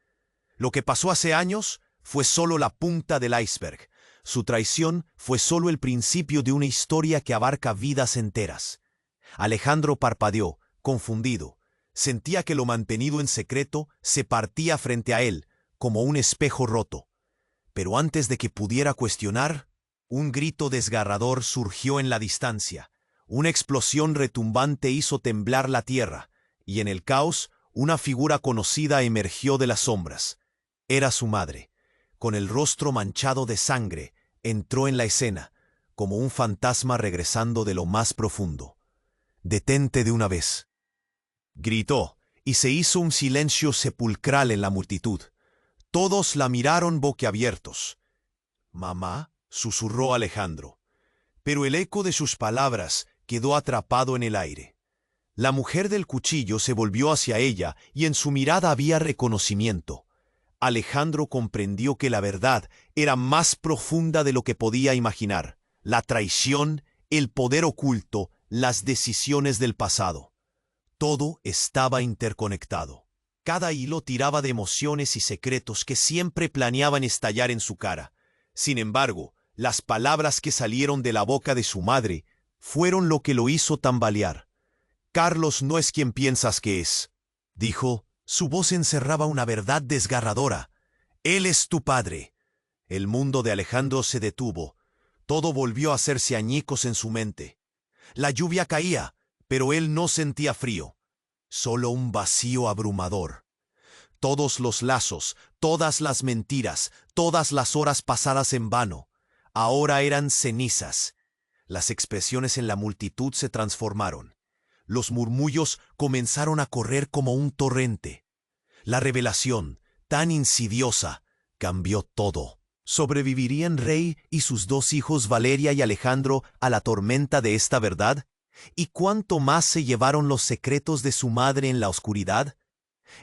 Lo que pasó hace años fue solo la punta del iceberg. Su traición fue solo el principio de una historia que abarca vidas enteras. Alejandro parpadeó, confundido. Sentía que lo mantenido en secreto se partía frente a él, como un espejo roto. Pero antes de que pudiera cuestionar, un grito desgarrador surgió en la distancia. Una explosión retumbante hizo temblar la tierra, y en el caos, una figura conocida emergió de las sombras. Era su madre. Con el rostro manchado de sangre, entró en la escena, como un fantasma regresando de lo más profundo. «Detente de una vez», gritó, y se hizo un silencio sepulcral en la multitud. Todos la miraron boquiabiertos. «Mamá», susurró Alejandro, pero el eco de sus palabras quedó atrapado en el aire. La mujer del cuchillo se volvió hacia ella y en su mirada había reconocimiento. Alejandro comprendió que la verdad era más profunda de lo que podía imaginar. La traición, el poder oculto, las decisiones del pasado. Todo estaba interconectado. Cada hilo tiraba de emociones y secretos que siempre planeaban estallar en su cara. Sin embargo, las palabras que salieron de la boca de su madre fueron lo que lo hizo tambalear. «Carlos no es quien piensas que es», dijo. Su voz encerraba una verdad desgarradora. «Él es tu padre». El mundo de Alejandro se detuvo. Todo volvió a hacerse añicos en su mente. La lluvia caía, pero él no sentía frío. Solo un vacío abrumador. Todos los lazos, todas las mentiras, todas las horas pasadas en vano, ahora eran cenizas. Las expresiones en la multitud se transformaron. Los murmullos comenzaron a correr como un torrente. La revelación, tan insidiosa, cambió todo. ¿Sobrevivirían Rey y sus dos hijos Valeria y Alejandro a la tormenta de esta verdad? ¿Y cuánto más se llevaron los secretos de su madre en la oscuridad?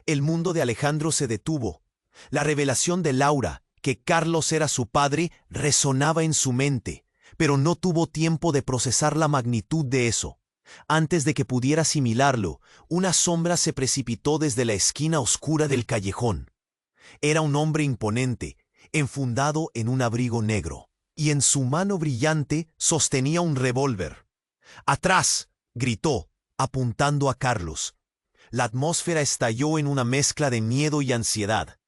El mundo de Alejandro se detuvo. La revelación de Laura, que Carlos era su padre, resonaba en su mente, pero no tuvo tiempo de procesar la magnitud de eso. Antes de que pudiera asimilarlo, una sombra se precipitó desde la esquina oscura del callejón. Era un hombre imponente, enfundado en un abrigo negro, y en su mano brillante sostenía un revólver. «¡Atrás!», gritó, apuntando a Carlos. La atmósfera estalló en una mezcla de miedo y ansiedad.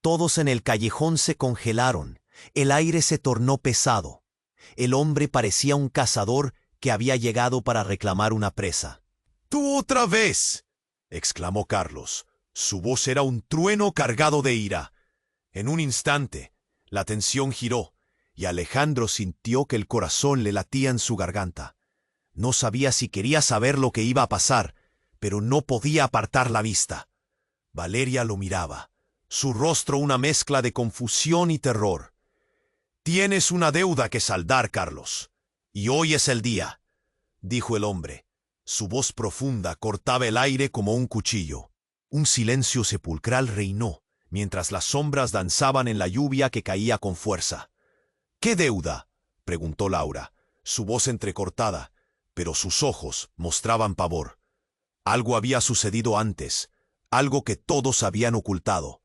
Todos en el callejón se congelaron. El aire se tornó pesado. El hombre parecía un cazador que había llegado para reclamar una presa. «¡Tú otra vez!», exclamó Carlos. Su voz era un trueno cargado de ira. En un instante, la tensión giró, y Alejandro sintió que el corazón le latía en su garganta. No sabía si quería saber lo que iba a pasar, pero no podía apartar la vista. Valeria lo miraba, su rostro una mezcla de confusión y terror. «Tienes una deuda que saldar, Carlos, y hoy es el día», dijo el hombre. Su voz profunda cortaba el aire como un cuchillo. Un silencio sepulcral reinó, mientras las sombras danzaban en la lluvia que caía con fuerza. «¿Qué deuda?», preguntó Laura, su voz entrecortada, pero sus ojos mostraban pavor. Algo había sucedido antes, algo que todos habían ocultado,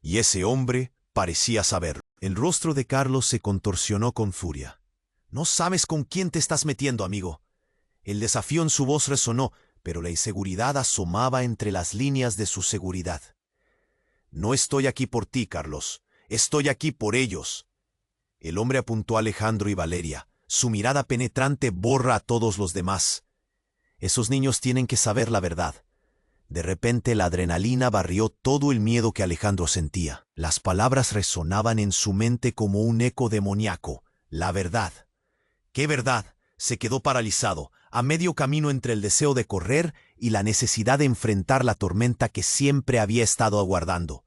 y ese hombre parecía saberlo. El rostro de Carlos se contorsionó con furia. «No sabes con quién te estás metiendo, amigo». El desafío en su voz resonó, pero la inseguridad asomaba entre las líneas de su seguridad. «No estoy aquí por ti, Carlos. Estoy aquí por ellos». El hombre apuntó a Alejandro y Valeria. Su mirada penetrante borra a todos los demás. «Esos niños tienen que saber la verdad». De repente la adrenalina barrió todo el miedo que Alejandro sentía. Las palabras resonaban en su mente como un eco demoníaco. La verdad. ¿Qué verdad? Se quedó paralizado, a medio camino entre el deseo de correr y la necesidad de enfrentar la tormenta que siempre había estado aguardando.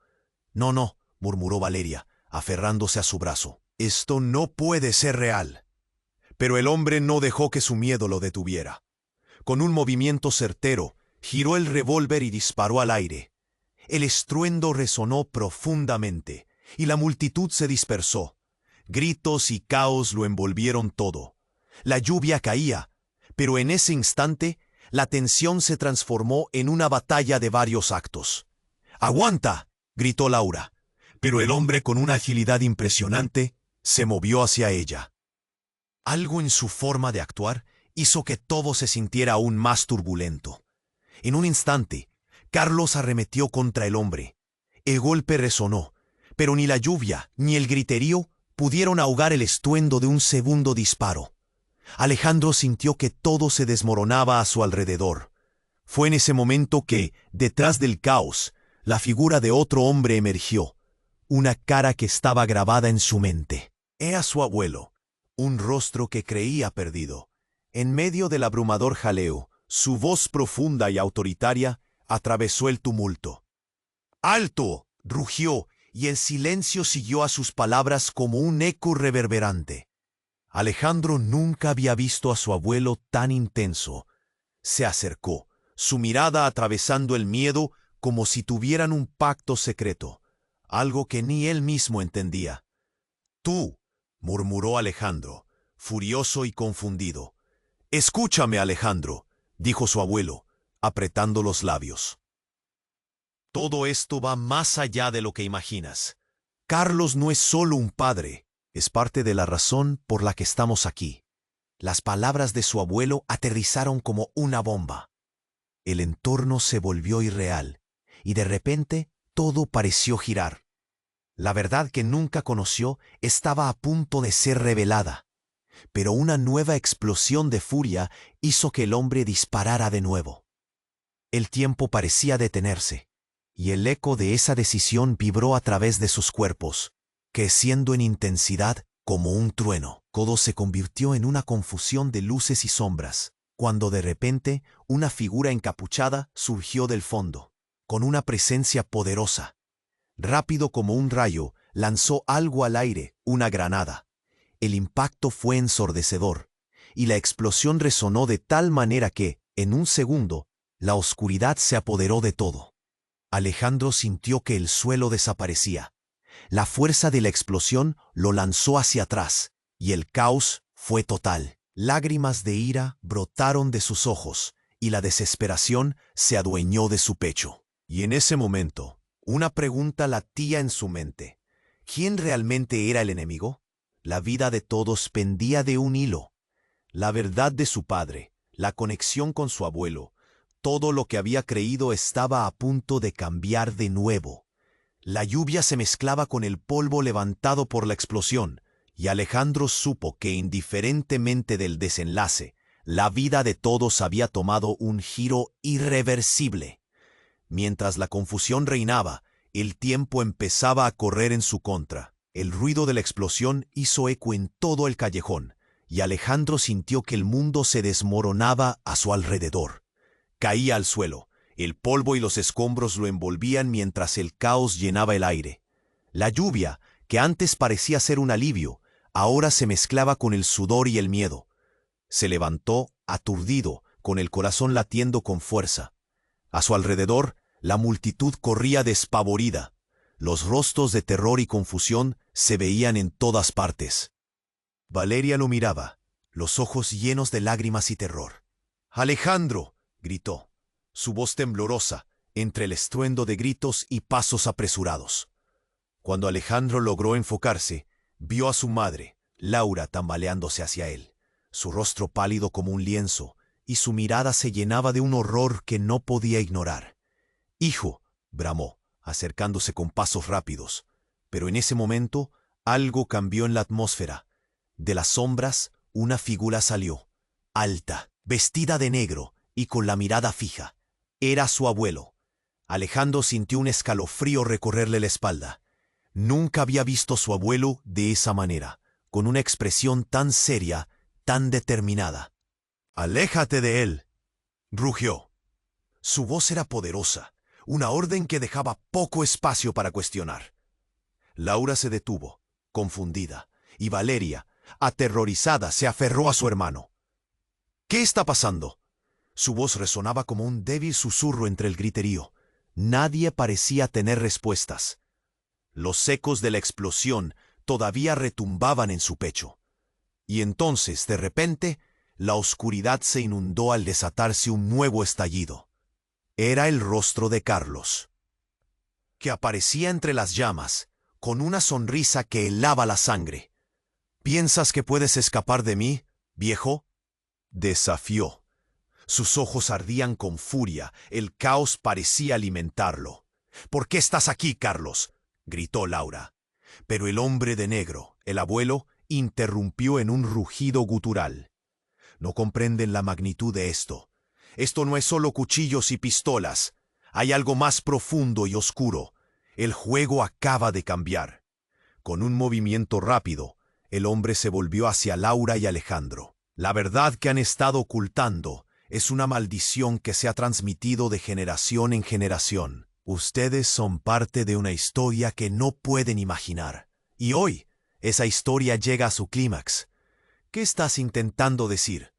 «No, no», murmuró Valeria, aferrándose a su brazo. «Esto no puede ser real». Pero el hombre no dejó que su miedo lo detuviera. Con un movimiento certero, giró el revólver y disparó al aire. El estruendo resonó profundamente, y la multitud se dispersó. Gritos y caos lo envolvieron todo. La lluvia caía, pero en ese instante, la tensión se transformó en una batalla de varios actos. «¡Aguanta!», gritó Laura, pero el hombre con una agilidad impresionante se movió hacia ella. Algo en su forma de actuar hizo que todo se sintiera aún más turbulento. En un instante, Carlos arremetió contra el hombre. El golpe resonó, pero ni la lluvia ni el griterío pudieron ahogar el estruendo de un segundo disparo. Alejandro sintió que todo se desmoronaba a su alrededor. Fue en ese momento que, detrás del caos, la figura de otro hombre emergió, una cara que estaba grabada en su mente. Era su abuelo, un rostro que creía perdido. En medio del abrumador jaleo, su voz profunda y autoritaria atravesó el tumulto. «¡Alto!», rugió, y el silencio siguió a sus palabras como un eco reverberante. Alejandro nunca había visto a su abuelo tan intenso. Se acercó, su mirada atravesando el miedo como si tuvieran un pacto secreto, algo que ni él mismo entendía. «Tú», murmuró Alejandro, furioso y confundido. «Escúchame, Alejandro», dijo su abuelo, apretando los labios. «Todo esto va más allá de lo que imaginas. Carlos no es solo un padre, es parte de la razón por la que estamos aquí». Las palabras de su abuelo aterrizaron como una bomba. El entorno se volvió irreal, y de repente todo pareció girar. La verdad que nunca conoció estaba a punto de ser revelada, pero una nueva explosión de furia hizo que el hombre disparara de nuevo. El tiempo parecía detenerse, y el eco de esa decisión vibró a través de sus cuerpos, creciendo en intensidad como un trueno. Todo se convirtió en una confusión de luces y sombras, cuando de repente una figura encapuchada surgió del fondo, con una presencia poderosa. Rápido como un rayo, lanzó algo al aire, una granada. El impacto fue ensordecedor, y la explosión resonó de tal manera que, en un segundo, la oscuridad se apoderó de todo. Alejandro sintió que el suelo desaparecía. La fuerza de la explosión lo lanzó hacia atrás, y el caos fue total. Lágrimas de ira brotaron de sus ojos, y la desesperación se adueñó de su pecho. Y en ese momento, una pregunta latía en su mente. ¿Quién realmente era el enemigo? La vida de todos pendía de un hilo. La verdad de su padre, la conexión con su abuelo, todo lo que había creído estaba a punto de cambiar de nuevo. La lluvia se mezclaba con el polvo levantado por la explosión, y Alejandro supo que indiferentemente del desenlace, la vida de todos había tomado un giro irreversible. Mientras la confusión reinaba, el tiempo empezaba a correr en su contra. El ruido de la explosión hizo eco en todo el callejón, y Alejandro sintió que el mundo se desmoronaba a su alrededor. Caía al suelo, el polvo y los escombros lo envolvían mientras el caos llenaba el aire. La lluvia, que antes parecía ser un alivio, ahora se mezclaba con el sudor y el miedo. Se levantó, aturdido, con el corazón latiendo con fuerza. A su alrededor, la multitud corría despavorida. Los rostros de terror y confusión se veían en todas partes. Valeria lo miraba, los ojos llenos de lágrimas y terror. «¡Alejandro!», gritó, su voz temblorosa, entre el estruendo de gritos y pasos apresurados. Cuando Alejandro logró enfocarse, vio a su madre, Laura, tambaleándose hacia él, su rostro pálido como un lienzo, y su mirada se llenaba de un horror que no podía ignorar. «Hijo», bramó, acercándose con pasos rápidos. Pero en ese momento, algo cambió en la atmósfera. De las sombras, una figura salió, alta, vestida de negro y con la mirada fija. Era su abuelo. Alejandro sintió un escalofrío recorrerle la espalda. Nunca había visto a su abuelo de esa manera, con una expresión tan seria, tan determinada. «¡Aléjate de él!», rugió. Su voz era poderosa, una orden que dejaba poco espacio para cuestionar. Laura se detuvo, confundida, y Valeria, aterrorizada, se aferró a su hermano. «¿Qué está pasando?». Su voz resonaba como un débil susurro entre el griterío. Nadie parecía tener respuestas. Los ecos de la explosión todavía retumbaban en su pecho. Y entonces, de repente, la oscuridad se inundó al desatarse un nuevo estallido. Era el rostro de Carlos, que aparecía entre las llamas, con una sonrisa que helaba la sangre. «¿Piensas que puedes escapar de mí, viejo?», desafió. Sus ojos ardían con furia, el caos parecía alimentarlo. «¿Por qué estás aquí, Carlos?», gritó Laura. Pero el hombre de negro, el abuelo, interrumpió en un rugido gutural. «No comprenden la magnitud de esto. Esto no es solo cuchillos y pistolas. Hay algo más profundo y oscuro. El juego acaba de cambiar». Con un movimiento rápido, el hombre se volvió hacia Laura y Alejandro. «La verdad que han estado ocultando es una maldición que se ha transmitido de generación en generación. Ustedes son parte de una historia que no pueden imaginar. Y hoy, esa historia llega a su clímax». «¿Qué estás intentando decir?»,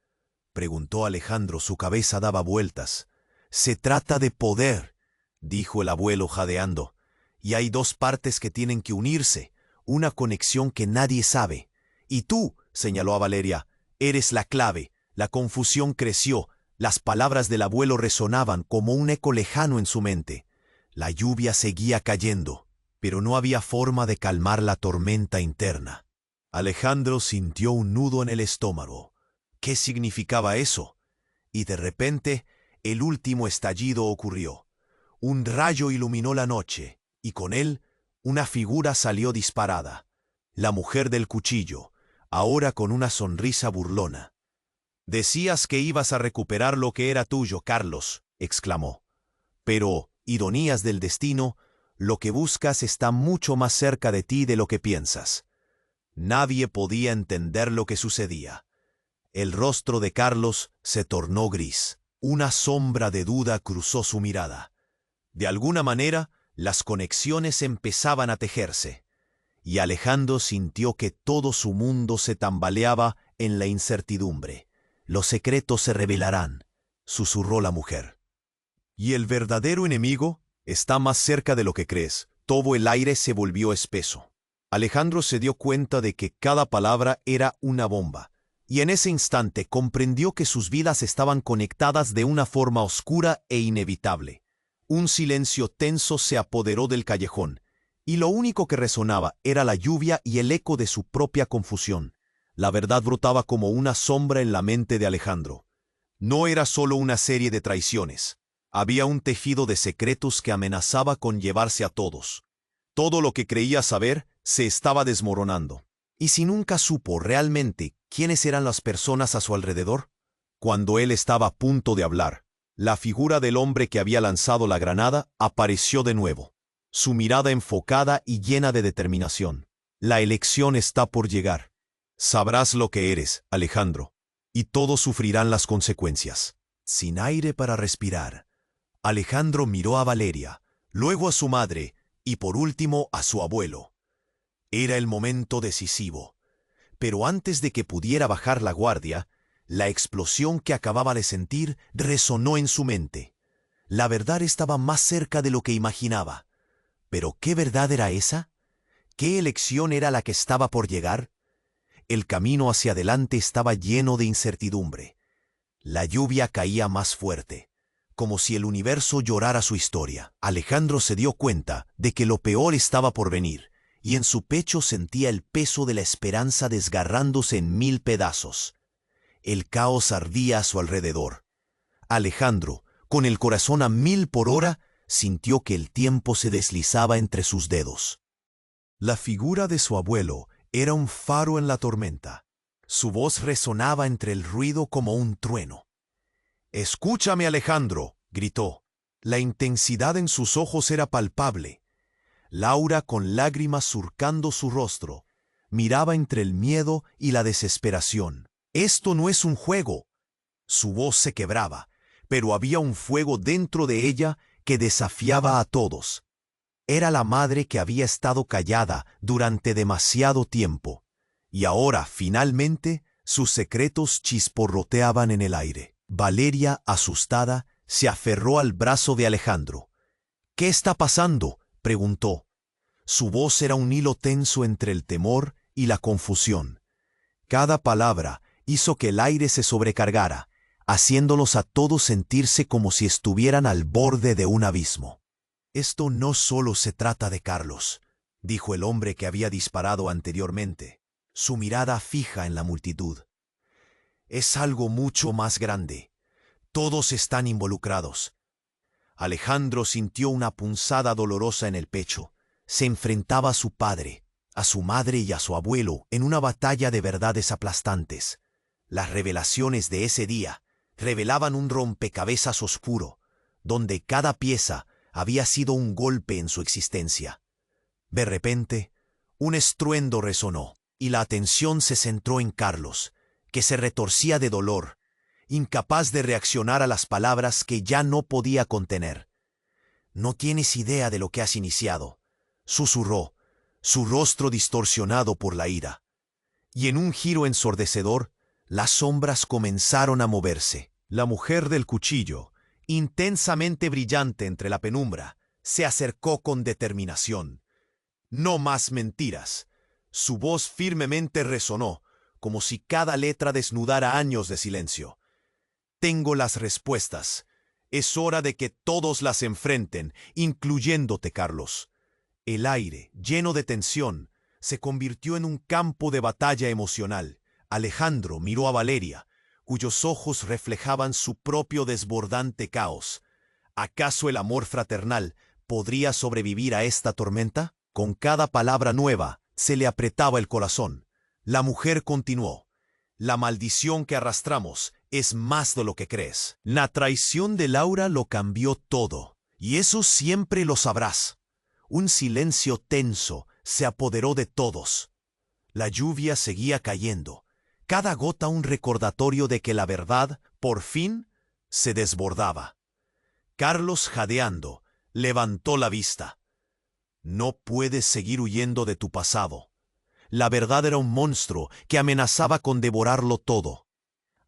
preguntó Alejandro. Su cabeza daba vueltas. Se trata de poder, dijo el abuelo jadeando. Y hay dos partes que tienen que unirse, una conexión que nadie sabe. Y tú, señaló a Valeria, eres la clave. La confusión creció. Las palabras del abuelo resonaban como un eco lejano en su mente. La lluvia seguía cayendo, pero no había forma de calmar la tormenta interna. Alejandro sintió un nudo en el estómago. ¿Qué significaba eso? Y de repente, el último estallido ocurrió. Un rayo iluminó la noche, y con él, una figura salió disparada. La mujer del cuchillo, ahora con una sonrisa burlona. «Decías que ibas a recuperar lo que era tuyo, Carlos», exclamó. «Pero, ironías del destino, lo que buscas está mucho más cerca de ti de lo que piensas». Nadie podía entender lo que sucedía. El rostro de Carlos se tornó gris. Una sombra de duda cruzó su mirada. De alguna manera, las conexiones empezaban a tejerse, y Alejandro sintió que todo su mundo se tambaleaba en la incertidumbre. «Los secretos se revelarán», susurró la mujer. «Y el verdadero enemigo está más cerca de lo que crees». Todo el aire se volvió espeso. Alejandro se dio cuenta de que cada palabra era una bomba, y en ese instante comprendió que sus vidas estaban conectadas de una forma oscura e inevitable. Un silencio tenso se apoderó del callejón, y lo único que resonaba era la lluvia y el eco de su propia confusión. La verdad brotaba como una sombra en la mente de Alejandro. No era solo una serie de traiciones. Había un tejido de secretos que amenazaba con llevarse a todos. Todo lo que creía saber se estaba desmoronando. ¿Y si nunca supo realmente quiénes eran las personas a su alrededor? Cuando él estaba a punto de hablar, la figura del hombre que había lanzado la granada apareció de nuevo, su mirada enfocada y llena de determinación. «La elección está por llegar. Sabrás lo que eres, Alejandro, y todos sufrirán las consecuencias». Sin aire para respirar, Alejandro miró a Valeria, luego a su madre y por último a su abuelo. Era el momento decisivo. Pero antes de que pudiera bajar la guardia, la explosión que acababa de sentir resonó en su mente. La verdad estaba más cerca de lo que imaginaba. ¿Pero qué verdad era esa? ¿Qué elección era la que estaba por llegar? El camino hacia adelante estaba lleno de incertidumbre. La lluvia caía más fuerte, como si el universo llorara su historia. Alejandro se dio cuenta de que lo peor estaba por venir, y en su pecho sentía el peso de la esperanza desgarrándose en 1000 pedazos. El caos ardía a su alrededor. Alejandro, con el corazón a 1000 por hora, sintió que el tiempo se deslizaba entre sus dedos. La figura de su abuelo era un faro en la tormenta. Su voz resonaba entre el ruido como un trueno. «Escúchame, Alejandro», gritó. La intensidad en sus ojos era palpable. Laura, con lágrimas surcando su rostro, miraba entre el miedo y la desesperación. «Esto no es un juego». Su voz se quebraba, pero había un fuego dentro de ella que desafiaba a todos. Era la madre que había estado callada durante demasiado tiempo, y ahora, finalmente, sus secretos chisporroteaban en el aire. Valeria, asustada, se aferró al brazo de Alejandro. «¿Qué está pasando?», preguntó. Su voz era un hilo tenso entre el temor y la confusión. Cada palabra hizo que el aire se sobrecargara, haciéndolos a todos sentirse como si estuvieran al borde de un abismo. «Esto no solo se trata de Carlos», dijo el hombre que había disparado anteriormente, su mirada fija en la multitud. «Es algo mucho más grande. Todos están involucrados». Alejandro sintió una punzada dolorosa en el pecho. Se enfrentaba a su padre, a su madre y a su abuelo en una batalla de verdades aplastantes. Las revelaciones de ese día revelaban un rompecabezas oscuro, donde cada pieza había sido un golpe en su existencia. De repente, un estruendo resonó, y la atención se centró en Carlos, que se retorcía de dolor, incapaz de reaccionar a las palabras que ya no podía contener. «No tienes idea de lo que has iniciado», susurró, su rostro distorsionado por la ira. Y en un giro ensordecedor, las sombras comenzaron a moverse. La mujer del cuchillo, intensamente brillante entre la penumbra, se acercó con determinación. No más mentiras. Su voz firmemente resonó, como si cada letra desnudara años de silencio. Tengo las respuestas. Es hora de que todos las enfrenten, incluyéndote, Carlos. El aire, lleno de tensión, se convirtió en un campo de batalla emocional. Alejandro miró a Valeria, cuyos ojos reflejaban su propio desbordante caos. ¿Acaso el amor fraternal podría sobrevivir a esta tormenta? Con cada palabra nueva, se le apretaba el corazón. La mujer continuó. La maldición que arrastramos es más de lo que crees. La traición de Laura lo cambió todo, y eso siempre lo sabrás. Un silencio tenso se apoderó de todos. La lluvia seguía cayendo, cada gota un recordatorio de que la verdad, por fin, se desbordaba. Carlos, jadeando, levantó la vista. No puedes seguir huyendo de tu pasado. La verdad era un monstruo que amenazaba con devorarlo todo.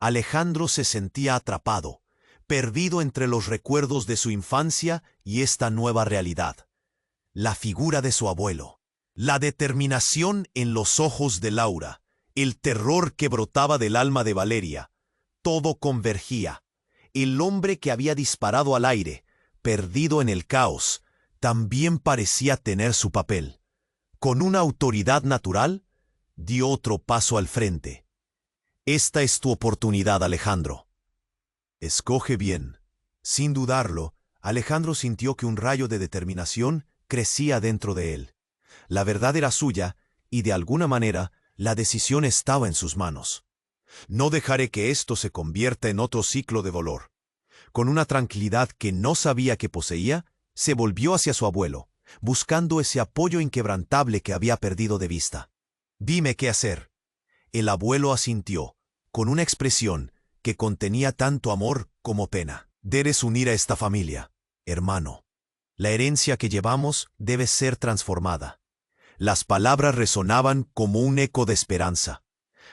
Alejandro se sentía atrapado, perdido entre los recuerdos de su infancia y esta nueva realidad. La figura de su abuelo, la determinación en los ojos de Laura, el terror que brotaba del alma de Valeria, todo convergía. El hombre que había disparado al aire, perdido en el caos, también parecía tener su papel. Con una autoridad natural, dio otro paso al frente. Esta es tu oportunidad, Alejandro. Escoge bien. Sin dudarlo, Alejandro sintió que un rayo de determinación crecía dentro de él. La verdad era suya, y de alguna manera, la decisión estaba en sus manos. No dejaré que esto se convierta en otro ciclo de dolor. Con una tranquilidad que no sabía que poseía, se volvió hacia su abuelo, buscando ese apoyo inquebrantable que había perdido de vista. Dime qué hacer. El abuelo asintió, con una expresión que contenía tanto amor como pena. Debes unir a esta familia, hermano. La herencia que llevamos debe ser transformada. Las palabras resonaban como un eco de esperanza.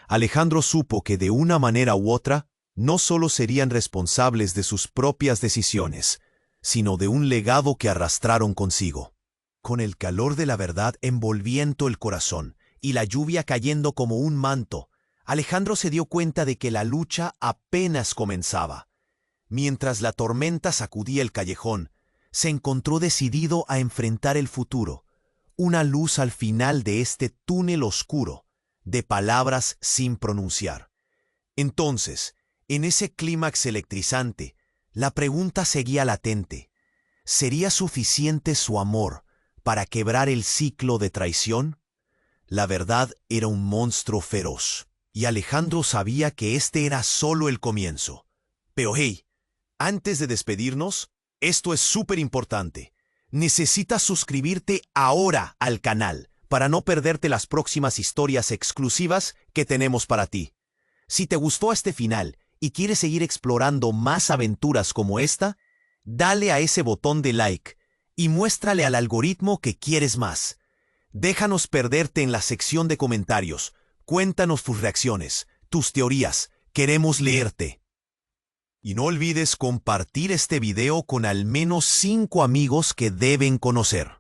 Alejandro supo que de una manera u otra, no solo serían responsables de sus propias decisiones, sino de un legado que arrastraron consigo. Con el calor de la verdad envolviendo el corazón y la lluvia cayendo como un manto, Alejandro se dio cuenta de que la lucha apenas comenzaba. Mientras la tormenta sacudía el callejón, se encontró decidido a enfrentar el futuro, una luz al final de este túnel oscuro, de palabras sin pronunciar. Entonces, en ese clímax electrizante, la pregunta seguía latente. ¿Sería suficiente su amor para quebrar el ciclo de traición? La verdad era un monstruo feroz, y Alejandro sabía que este era solo el comienzo. Pero hey, antes de despedirnos, esto es súper importante. Necesitas suscribirte ahora al canal para no perderte las próximas historias exclusivas que tenemos para ti. Si te gustó este final y quieres seguir explorando más aventuras como esta, dale a ese botón de like y muéstrale al algoritmo que quieres más. Déjanos perderte en la sección de comentarios. Cuéntanos tus reacciones, tus teorías. Queremos leerte. Y no olvides compartir este video con al menos 5 amigos que deben conocer.